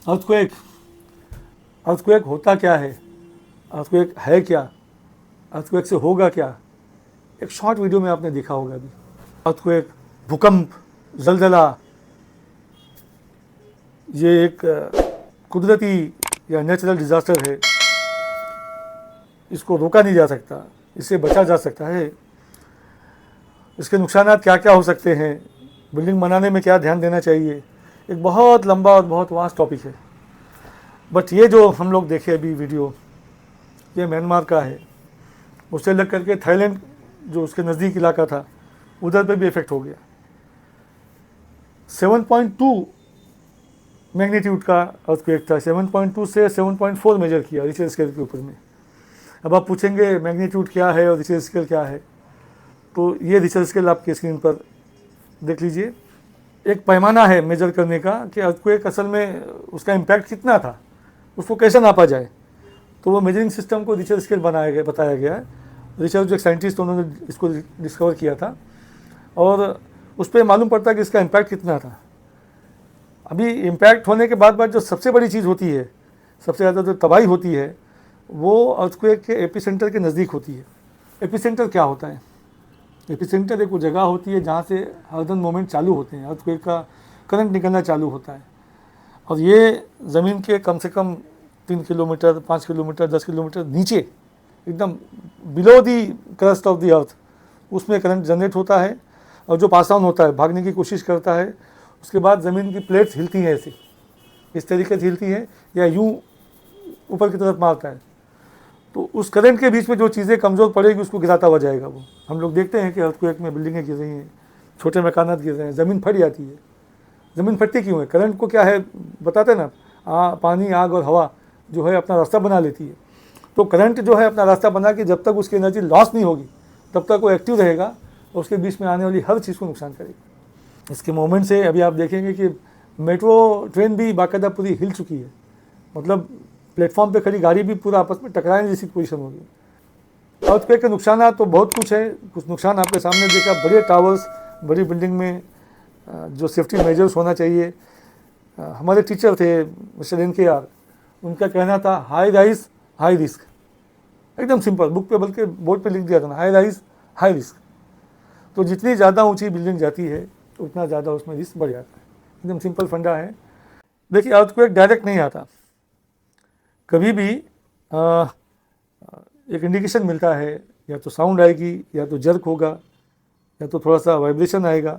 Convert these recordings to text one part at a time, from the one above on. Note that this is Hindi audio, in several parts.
अर्थक्वेक अर्थक्वेक होता क्या है, अर्थक्वेक है क्या, अर्थक्वेक से होगा क्या, एक शॉर्ट वीडियो में आपने देखा होगा अभी। अर्थक्वेक, भूकंप, जलजला, ये एक कुदरती या नेचुरल डिज़ास्टर है। इसको रोका नहीं जा सकता, इससे बचा जा सकता है। इसके नुकसानात क्या क्या हो सकते हैं, बिल्डिंग बनाने में क्या ध्यान देना चाहिए, एक बहुत लंबा और बहुत वास्ट टॉपिक है। बट ये जो हम लोग देखे अभी वीडियो, ये म्यांमार का है। उससे लग करके थाईलैंड जो उसके नज़दीक इलाका था, उधर पे भी इफेक्ट हो गया। 7.2 मैग्नीट्यूड का अर्थक्वेक था। 7.2 से 7.4 मेजर किया रिक्टर स्केल के ऊपर में। अब आप पूछेंगे मैग्नीट्यूड क्या है और रिक्टर स्केल क्या है, तो ये रिक्टर स्केल आपके स्क्रीन पर देख लीजिए। एक पैमाना है मेजर करने का कि अर्थक्वेक असल में उसका इम्पैक्ट कितना था, उसको कैसे नापा जाए। तो वो मेजरिंग सिस्टम को रिक्टर स्केल बताया गया है। रिचर्ड जो एक साइंटिस्ट उन्होंने इसको डिस्कवर किया था और उस पर मालूम पड़ता है कि इसका इम्पैक्ट कितना था। अभी इम्पैक्ट होने के बाद जो सबसे बड़ी चीज़ होती है, सबसे ज़्यादा जो तबाही होती है, वो अर्थक्वेक के एपिसेंटर के नज़दीक होती है। एपिसेंटर क्या होता है? एपिसेंटर एक वो जगह होती है जहाँ से हरदम मोमेंट चालू होते हैं, अर्थक्वेक का करंट निकलना चालू होता है। और ये ज़मीन के कम से कम 3 किलोमीटर, 5 किलोमीटर, 10 किलोमीटर नीचे, एकदम below the crust of the earth, उसमें करंट जनरेट होता है। और जो पास ऑन होता है, भागने की कोशिश करता है, उसके बाद ज़मीन की प्लेट्स हिलती हैं, ऐसे इस तरीके से हिलती हैं या यूँ ऊपर की तरफ मारता है। तो उस करंट के बीच में जो चीज़ें कमज़ोर पड़ेगी उसको गिराता हुआ जाएगा। वो हम लोग देखते हैं कि अर्थक्वेक में बिल्डिंगें गिर रही हैं, छोटे मकानात गिर रहे हैं, ज़मीन फट जाती है। ज़मीन फटती क्यों है? करंट को क्या है बताते ना, पानी, आग और हवा जो है अपना रास्ता बना लेती है। तो करंट जो है अपना रास्ता बना के जब तक उसकी एनर्जी लॉस नहीं होगी तब तक वो एक्टिव रहेगा और उसके बीच में आने वाली हर चीज़ को नुकसान करेगा। इसके मोमेंट से अभी आप देखेंगे कि मेट्रो ट्रेन भी बाकायदा पूरी हिल चुकी है। मतलब प्लेटफॉर्म पे खड़ी गाड़ी भी पूरा आपस में टकराने जैसी पोजीशन होगी। अर्थक्वेक के नुकसान तो बहुत कुछ है। कुछ नुकसान आपके सामने देखा, बड़े टावर्स, बड़ी बिल्डिंग में जो सेफ्टी मेजर्स होना चाहिए। हमारे टीचर थे मिस्टर NKR, उनका कहना था हाई राइज हाई रिस्क। एकदम सिंपल, बुक पे बल्कि बोर्ड पे लिख दिया था ना, हाई राइज हाई रिस्क। तो जितनी ज़्यादा ऊंची बिल्डिंग जाती है उतना ज़्यादा उसमें रिस्क बढ़ जाता है। एकदम सिंपल फंडा है। देखिए, अर्थक्वेक डायरेक्ट नहीं आता, कभी भी एक इंडिकेशन मिलता है, या तो साउंड आएगी, या तो जर्क होगा, या तो थोड़ा सा वाइब्रेशन आएगा।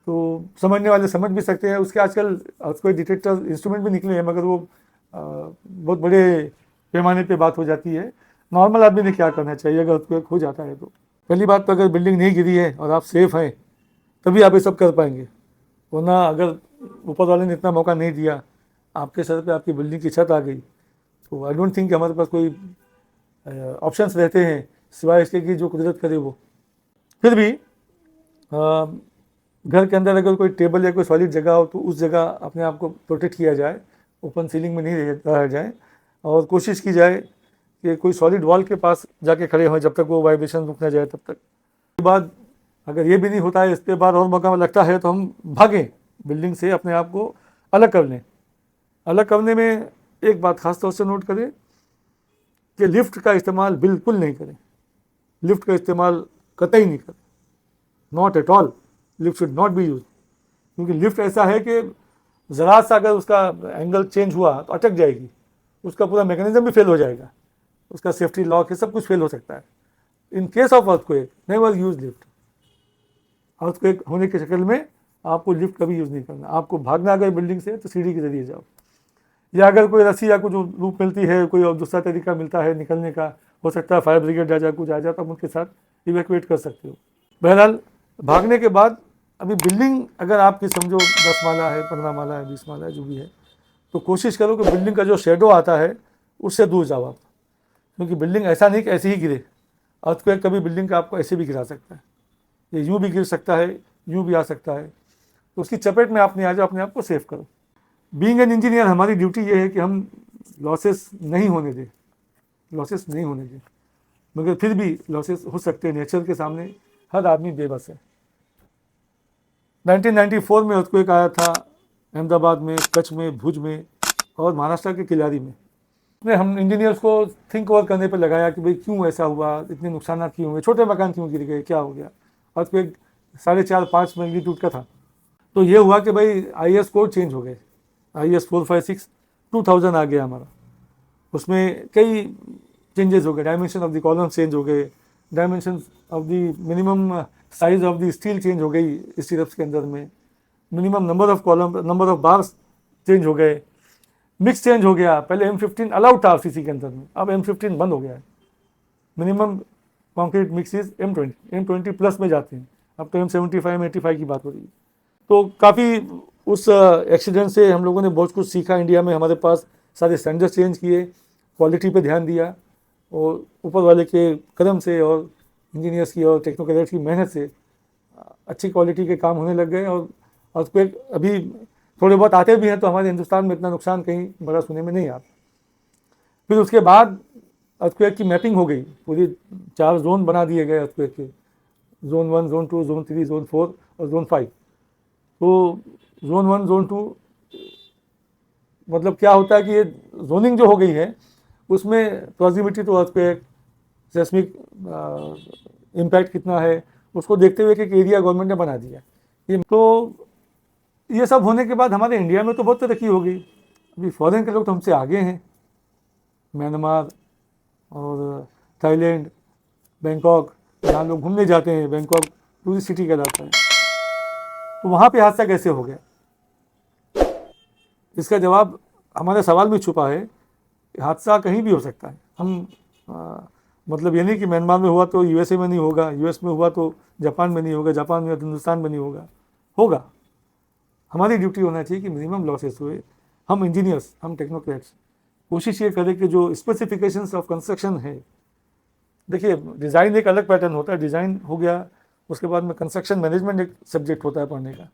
तो समझने वाले समझ भी सकते हैं। उसके आजकल अर्थक्वेक डिटेक्टर इंस्ट्रूमेंट भी निकले हैं, मगर वो बहुत बड़े पैमाने पे बात हो जाती है। नॉर्मल आदमी ने क्या करना चाहिए अगर अर्थक्वेक हो जाता है? तो पहली बात तो अगर बिल्डिंग नहीं गिरी है और आप सेफ हैं तभी आप ये सब कर पाएंगे, वरना अगर ऊपर वाले ने इतना मौका नहीं दिया, आपके सर पे आपकी बिल्डिंग की छत आ गई, तो आई डोंट थिंक कि हमारे पास कोई ऑप्शंस रहते हैं सिवाय इसके कि जो कुदरत करे वो। फिर भी घर के अंदर अगर कोई टेबल या कोई सॉलिड जगह हो तो उस जगह अपने आप को प्रोटेक्ट किया जाए, ओपन सीलिंग में नहीं रहा जाए, और कोशिश की जाए कि कोई सॉलिड वॉल के पास जाके खड़े हों जब तक वो वाइब्रेशन रुक ना जाए तब तक। उसके बाद अगर ये भी नहीं होता है, इसके बाद और मौका लगता है, तो हम भागें बिल्डिंग से, अपने आप को अलग कर लें। अलग करने में एक बात खास तौर से नोट करें कि लिफ्ट का इस्तेमाल बिल्कुल नहीं करें। लिफ्ट का इस्तेमाल कतई नहीं करें, not at all. Lift should not be use, क्योंकि लिफ्ट ऐसा है कि ज़रा सा अगर उसका एंगल चेंज हुआ तो अटक जाएगी, उसका पूरा मैकेनिज्म भी फेल हो जाएगा, उसका सेफ्टी लॉक है, सब कुछ फेल हो सकता है। In case of earthquake never use lift. Earthquake होने के शक्ल में आपको लिफ्ट कभी यूज़ नहीं करना। आपको भागना अगर बिल्डिंग से तो सीढ़ी के जरिए जाओ, या अगर कोई रस्सी या कुछ रूप मिलती है, कोई और दूसरा तरीका मिलता है निकलने का, हो सकता है फायर ब्रिगेड आ जाए, कुछ आ जाए, तो आप उनके साथ इवैक्यूएट कर सकते हो। बहरहाल भागने के बाद अभी बिल्डिंग अगर आपकी समझो 10 माला है, 15 माला है, 20 माला है, जो भी है, तो कोशिश करो कि बिल्डिंग का जो शेडो आता है उससे दूर जाओ आप, क्योंकि बिल्डिंग ऐसा नहीं कि ऐसे ही गिरे, अर्थक्वेक कभी बिल्डिंग का आपको ऐसे भी गिरा सकता है, ये यूँ भी गिर सकता है, यूँ भी आ सकता है, तो उसकी चपेट में आप नहीं आ जाओ, अपने आप को सेव करो। बीइंग एन इंजीनियर हमारी ड्यूटी ये है कि हम लॉसेस नहीं होने दें, लॉसेस नहीं होने दें, मगर फिर भी लॉसेस हो सकते हैं। नेचर के सामने हर आदमी बेबस है। 1994 में अर्थक्वेक आया था अहमदाबाद में, कच्छ में, भुज में और महाराष्ट्र के किलारी में। हम इंजीनियर्स को थिंक ओवर करने पर लगाया कि भाई क्यों ऐसा हुआ, इतने नुकसान क्यों हुए, छोटे मकान क्यों गिर गए, क्या हो गया। अर्थक्वेक 4.5-5 मैग्नीट्यूड का था। तो ये हुआ कि भाई IAS कोड चेंज हो गए, IAS 456 2000 आ गया हमारा, उसमें कई चेंजेस हो गए, dimension of the column change हो गए, dimension of the minimum size of the steel change हो गई स्टीरप्स के अंदर में, minimum number of column, number of bars change हो गए, मिक्स चेंज हो गया। पहले M15 अलाउड था RCC के अंदर में, अब M15 बंद हो गया है। Minimum concrete mix is M20 plus में जाते हैं, अब तो M75 85 की बात हो रही है। तो काफ़ी उस एक्सीडेंट से हम लोगों ने बहुत कुछ सीखा। इंडिया में हमारे पास सारे स्टैंडर्ड्स चेंज किए, क्वालिटी पे ध्यान दिया, और ऊपर वाले के कदम से और इंजीनियर्स की और टेक्नोक्रेट्स की मेहनत से अच्छी क्वालिटी के काम होने लग गए। और अर्थक्वेक अभी थोड़े बहुत आते भी हैं, तो हमारे हिंदुस्तान में इतना नुकसान कहीं बड़ा सुनने में नहीं आता। फिर उसके बाद अर्थक्वेक की मैपिंग हो गई, पूरी 4 जोन बना दिए गए अर्थक्वेक के, Zone 1, Zone 2, Zone 3, Zone 4 और Zone 5। तो Zone 1, Zone 2 मतलब क्या होता है कि ये जोनिंग जो हो गई है उसमें proximity to earthquake, seismic impact कितना है, उसको देखते हुए एक एरिया गवर्नमेंट ने बना दिया। ये सब होने के बाद हमारे इंडिया में तो बहुत तरक्की हो गई। अभी फॉरेन के लोग तो हमसे आगे हैं, म्यांमार और थाईलैंड, बैंकॉक, जहाँ लोग घूमने जाते हैं, बैंकॉक टूरिस्ट सिटी कहलाता है, तो वहाँ पे हादसा कैसे हो गया, इसका जवाब हमारे सवाल में छुपा है। हादसा कहीं भी हो सकता है। हम मतलब ये नहीं कि म्यांमार में हुआ तो USA में नहीं होगा, US में हुआ तो जापान में नहीं होगा, जापान में तो हिंदुस्तान में नहीं होगा, होगा। हमारी ड्यूटी होना चाहिए कि मिनिमम लॉसेस हुए। हम इंजीनियर्स, हम टेक्नोक्रेट्स कोशिश ये करें कि जो स्पेसिफिकेशंस ऑफ कंस्ट्रक्शन है, देखिए डिज़ाइन एक अलग पैटर्न होता है, डिज़ाइन हो गया, उसके बाद में कंस्ट्रक्शन मैनेजमेंट एक सब्जेक्ट होता है पढ़ने का।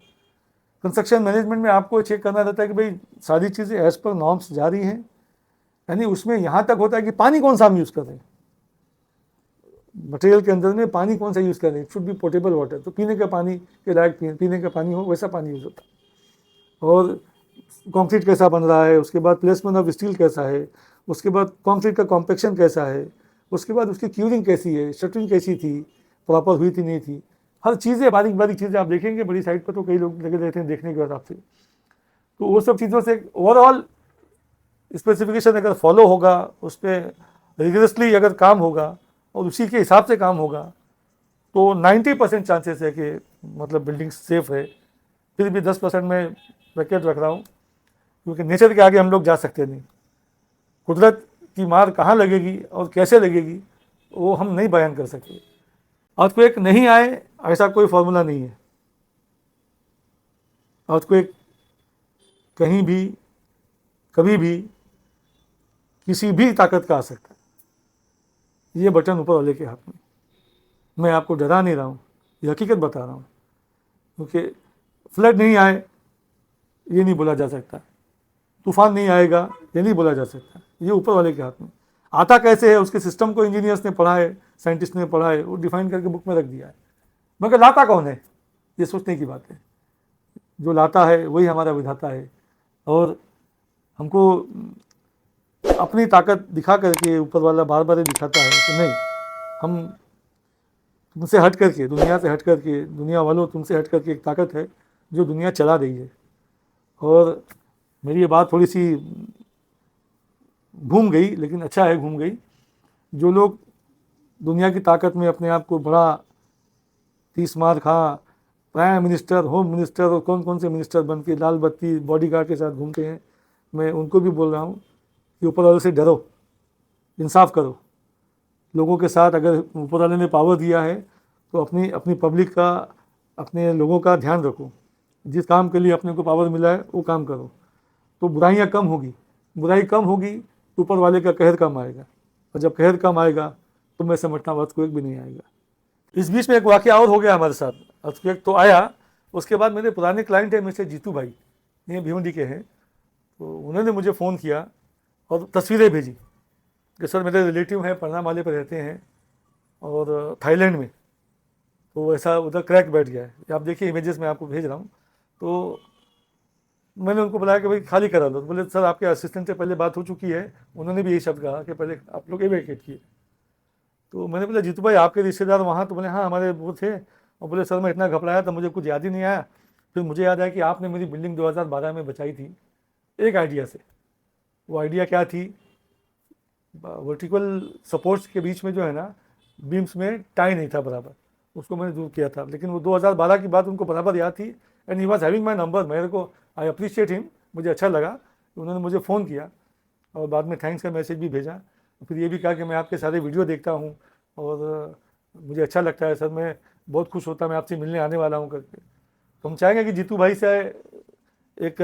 कंस्ट्रक्शन मैनेजमेंट में आपको चेक करना रहता है कि भाई सारी चीज़ें एज पर नॉर्म्स जा रही हैं, यानी उसमें यहाँ तक होता है कि पानी कौन सा हम यूज़ कर रहे हैं, मटेरियल के अंदर में पानी कौन सा यूज़ कर रहे हैं, it should be portable water, तो पीने का पानी के लायक पीने का पानी हो वैसा पानी यूज़ होता है। और कंक्रीट कैसा बन रहा है, उसके बाद प्लेसमेंट ऑफ स्टील कैसा है, उसके बाद कंक्रीट का कॉम्पेक्शन कैसा है, उसके बाद उसकी क्यूरिंग कैसी है, शटरिंग कैसी थी, प्रॉपर हुई थी नहीं थी, हर चीज़ें बारीक बारीक चीज़ें आप देखेंगे बड़ी साइट पर, तो कई लोग लगे रहते हैं देखने के बाद आपसे। तो वो सब चीज़ों से ओवरऑल स्पेसिफिकेशन अगर फॉलो होगा, उस पर रिगरसली अगर काम होगा और उसी के हिसाब से काम होगा, तो 90% चांसेस है कि मतलब बिल्डिंग सेफ है। फिर भी 10% में ब्रैकेट रख रहा हूँ, क्योंकि नेचर के आगे हम लोग जा सकते नहीं। कुदरत की मार कहाँ लगेगी और कैसे लगेगी वो हम नहीं बयान कर सकते। अर्थक्वेक नहीं आए ऐसा कोई फॉर्मूला नहीं है। अर्थक्वेक कहीं भी कभी भी किसी भी ताकत का आ सकता है। ये बटन ऊपर वाले के हाथ में। मैं आपको डरा नहीं रहा हूँ, ये हकीकत बता रहा हूँ, क्योंकि फ्लड नहीं आए ये नहीं बोला जा सकता, तूफान नहीं आएगा ये नहीं बोला जा सकता, ये ऊपर वाले के हाथ में। आता कैसे है उसके सिस्टम को इंजीनियर्स ने पढ़ा है, साइंटिस्ट ने पढ़ा है, वो डिफाइन करके बुक में रख दिया है, मगर लाता कौन है ये सोचने की बात है। जो लाता है वही हमारा विधाता है, और हमको अपनी ताकत दिखा करके ऊपर वाला बार बार दिखाता है कि नहीं, हम तुमसे हट करके, दुनिया से हट करके, दुनिया वालों तुमसे हट करके एक ताकत है जो दुनिया चला रही है। और मेरी ये बात थोड़ी सी घूम गई, लेकिन अच्छा है घूम गई। जो लोग दुनिया की ताकत में अपने आप को बड़ा 30 मार खा, प्राइम मिनिस्टर, होम मिनिस्टर और कौन कौन से मिनिस्टर बन के लाल बत्ती बॉडीगार्ड के साथ घूमते हैं, मैं उनको भी बोल रहा हूँ कि ऊपर वाले से डरो, इंसाफ करो। लोगों के साथ अगर ऊपर वाले ने पावर दिया है तो अपनी अपनी पब्लिक का, अपने लोगों का ध्यान रखो। जिस काम के लिए अपने को पावर मिला है वो काम करो, तो बुराइयाँ कम होगी। बुराई कम होगी तो ऊपर वाले का कहर कम आएगा। और जब कहर कम आएगा तो मैं समझता हूँ अर्थक्वेक भी नहीं आएगा। इस बीच में एक वाक़या और हो गया हमारे साथ। अर्थक्वेक तो आया, उसके बाद मेरे पुराने क्लाइंट हैं मिस्टर जीतू भाई, ये भिवंडी के हैं, तो उन्होंने मुझे फ़ोन किया और तस्वीरें भेजी कि सर मेरे रिलेटिव हैं, परनामाले पर रहते हैं और थाईलैंड में, तो ऐसा उधर क्रैक बैठ गया है। आप देखिए इमेजेस मैं आपको भेज रहा हूँ। तो मैंने उनको बताया कि भाई खाली करा लो। तो बोले सर आपके असिस्टेंट से पहले बात हो चुकी है, उन्होंने भी यही शब्द कहा कि पहले आप लोग एवेकेट किए। तो मैंने बोला जीतू भाई आपके रिश्तेदार वहाँ? तो बोले हाँ हमारे वो थे। और बोले सर मैं इतना घबराया था मुझे कुछ याद ही नहीं आया। फिर मुझे याद आया कि आपने मेरी बिल्डिंग 2012 में बचाई थी एक आइडिया से। वो आइडिया क्या थी, वर्टिकल सपोर्ट्स के बीच में जो है ना बीम्स में टाई नहीं था बराबर, उसको मैंने दूर किया था। लेकिन वो 2012 की बात उनको बराबर याद थी and he was having my number. मेरे को आई अप्रिशिएट हिम, मुझे अच्छा लगा। उन्होंने मुझे फ़ोन किया और बाद में थैंक्स का मैसेज भी भेजा। फिर ये भी कहा कि मैं आपके सारे वीडियो देखता हूँ और मुझे अच्छा लगता है सर, मैं बहुत खुश होता, मैं आपसे मिलने आने वाला हूँ करके। तो हम चाहेंगे कि जीतू भाई से एक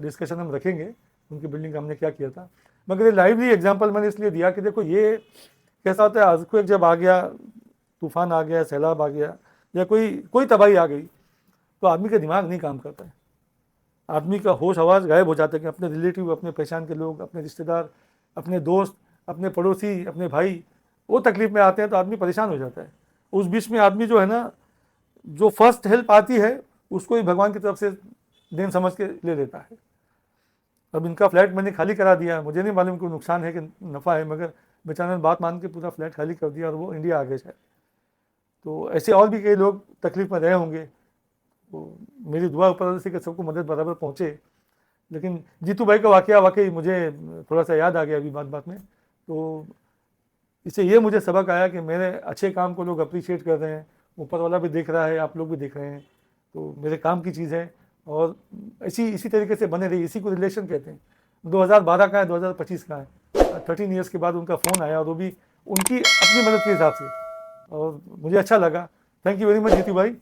डिस्कशन हम रखेंगे, उनकी बिल्डिंग का हमने क्या किया था। मगर ये लाइवली एग्जांपल मैंने इसलिए दिया कि देखो ये कैसा होता है, अर्थक्वेक जब आ गया, तूफान आ गया, सैलाब आ गया या कोई तबाही आ गई, तो आदमी का दिमाग नहीं काम करता है, आदमी का होश आवाज़ गायब हो जाता है कि अपने रिलेटिव, अपने पहचान के लोग, अपने रिश्तेदार, अपने दोस्त, अपने पड़ोसी, अपने भाई वो तकलीफ़ में आते हैं तो आदमी परेशान हो जाता है। उस बीच में आदमी जो है ना, जो फर्स्ट हेल्प आती है उसको ही भगवान की तरफ से देन समझ के ले लेता है। अब इनका फ्लैट मैंने खाली करा दिया, मुझे नहीं मालूम कोई नुकसान है कि नफ़ा है, मगर बेचारे ने बात मान के पूरा फ्लैट खाली कर दिया और वो इंडिया आ गए शायद। तो ऐसे और भी कई लोग तकलीफ़ में रहे होंगे, तो मेरी दुआ ऊपर से कि सबको मदद बराबर पहुँचे। लेकिन जीतू भाई का वाक़या वाकई मुझे थोड़ा सा याद आ गया अभी बात में। तो इससे ये मुझे सबक आया कि मेरे अच्छे काम को लोग अप्रिशिएट कर रहे हैं, ऊपर वाला भी देख रहा है, आप लोग भी देख रहे हैं, तो मेरे काम की चीज़ है। और इसी तरीके से बने रही, इसी को रिलेशन कहते हैं। 2012 का है, 2025 का है, 13 ईयर्स के बाद उनका फ़ोन आया और वो भी उनकी अपनी मदद के हिसाब से, और मुझे अच्छा लगा। Thank you very much Jeetu भाई।